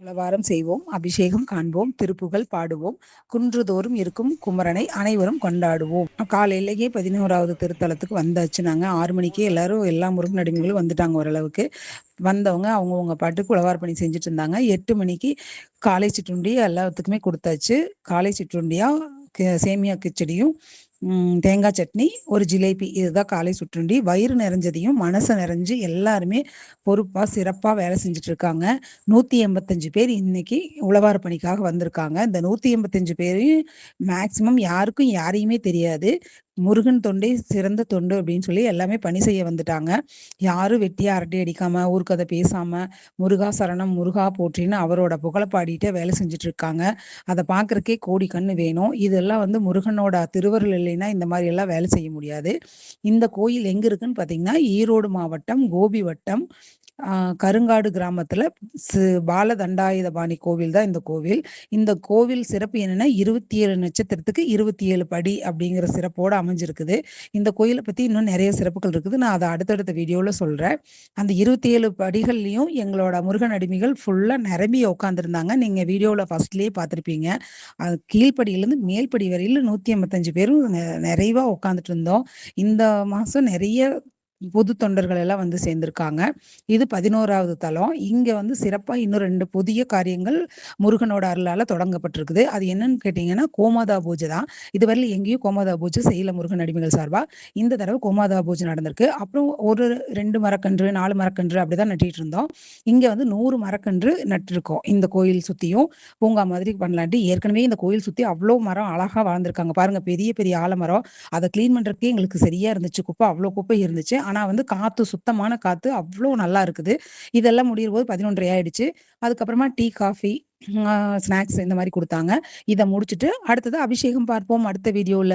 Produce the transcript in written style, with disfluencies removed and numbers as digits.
உளவாரம் செய்வோம், அபிஷேகம் காண்போம், திருப்புகழ் பாடுவோம், குன்றுதோறும் இருக்கும் குமரனை அனைவரும் கொண்டாடுவோம். காலையிலேயே 11வது திருத்தலத்துக்கு வந்தாச்சு. நாங்க 6 மணிக்கே எல்லாரும் எல்லா முருகன் அடிமைகளும் வந்துட்டாங்க. ஓரளவுக்கு வந்தவங்க அவங்கவுங்க பாட்டுக்கு உழவார பணி செஞ்சுட்டு இருந்தாங்க. 8 மணிக்கு காலை சிற்றுண்டி எல்லாத்துக்குமே கொடுத்தாச்சு. காலை சிற்றுண்டியா சேமியா கிச்சடியும் தேங்காய் சட்னி, ஒரு ஜிலேபி, இதுதான் காலை சுற்றுண்டி. வயிறு நிறைஞ்சதையும் மனசு நிறைஞ்சு எல்லாருமே பொறுப்பா சிறப்பா வேலை செஞ்சுட்டு இருக்காங்க. 185 பேர் இன்னைக்கு உழவார பணிக்காக வந்திருக்காங்க. இந்த 185 பேரையும் மேக்சிமம் யாருக்கும் யாரையுமே தெரியாது. முருகன் தொண்டே சிறந்த தொண்டு அப்படின்னு சொல்லி எல்லாமே பணி செய்ய வந்துட்டாங்க. யாரும் வெட்டியா அரட்டை அடிக்காம ஊர்க்கதை பேசாம முருகா சரணம் முருகா போற்றின்னு அவரோட புகழ பாடிட்டே வேலை செஞ்சுட்டு இருக்காங்க. அதை பார்க்கறக்கே கோடி கண்ணு வேணும். இதெல்லாம் முருகனோட திருவருள் இல்லைன்னா இந்த மாதிரி எல்லாம் வேலை செய்ய முடியாது. இந்த கோயில் எங்க இருக்குன்னு பார்த்தீங்கன்னா, ஈரோடு மாவட்டம் கோபி வட்டம் கருங்காடு கிராமத்துல பாலதண்டாயுதபாணி கோவில் தான் இந்த கோவில். இந்த கோவில் சிறப்பு என்னன்னா 27 நட்சத்திரத்துக்கு 27 படி அப்படிங்கிற சிறப்போட அமைஞ்சிருக்குது. இந்த கோயிலை பத்தி இன்னும் நிறைய சிறப்புகள் இருக்குது. நான் அதை அடுத்தடுத்த வீடியோல சொல்றேன். அந்த 27 படிகள்லயும் எங்களோட முருகன் அடிமைகள் ஃபுல்லா நிரம்பி உட்காந்துருந்தாங்க. நீங்க வீடியோல ஃபர்ஸ்ட்லயே பார்த்திருப்பீங்க. அது கீழ்ப்படியிலேருந்து மேல்படி வரையில 185 பேரும் நிறைவா உட்காந்துட்டு இருந்தோம். இந்த மாசம் நிறைய பொது தொண்டர்கள் எல்லாம் சேர்ந்திருக்காங்க. இது 11வது தலம். இங்க சிறப்பா இன்னும் 2 புதிய காரியங்கள் முருகனோட அருளால தொடங்கப்பட்டிருக்குது. அது என்னன்னு கேட்டீங்கன்னா, கோமாதா பூஜை தான். இதுவரையில எங்கேயும் கோமாதா பூஜை செய்யல முருகன் அடிமைகள் சார்பா. இந்த தடவை கோமாதா பூஜை நடந்திருக்கு. அப்புறம் ஒரு 2 மரக்கன்று 4 மரக்கன்று அப்படிதான் நட்டிட்டு இருந்தோம். இங்க 100 மரக்கன்று நட்டிருக்கோம். இந்த கோயில் சுத்தியும் பூங்கா மாதிரி பண்ணலான்ட்டு. ஏற்கனவே இந்த கோயில் சுத்தி அவ்வளோ மரம் அழகா வாழ்ந்திருக்காங்க பாருங்க. பெரிய பெரிய ஆலமரம். அதை கிளீன் பண்றதுக்கே எங்களுக்கு சரியா இருந்துச்சு. குப்பை அவ்வளோ குப்பை இருந்துச்சு. ஆனா காத்து சுத்தமான காத்து அவ்வளோ நல்லா இருக்குது. இதெல்லாம் முடியும் போது 11:30 ஆயிடுச்சு. அதுக்கப்புறமா டீ, காஃபி, ஸ்நாக்ஸ் இந்த மாதிரி கொடுத்தாங்க. இதை முடிச்சுட்டு அடுத்தது அபிஷேகம் பார்ப்போம் அடுத்த வீடியோல.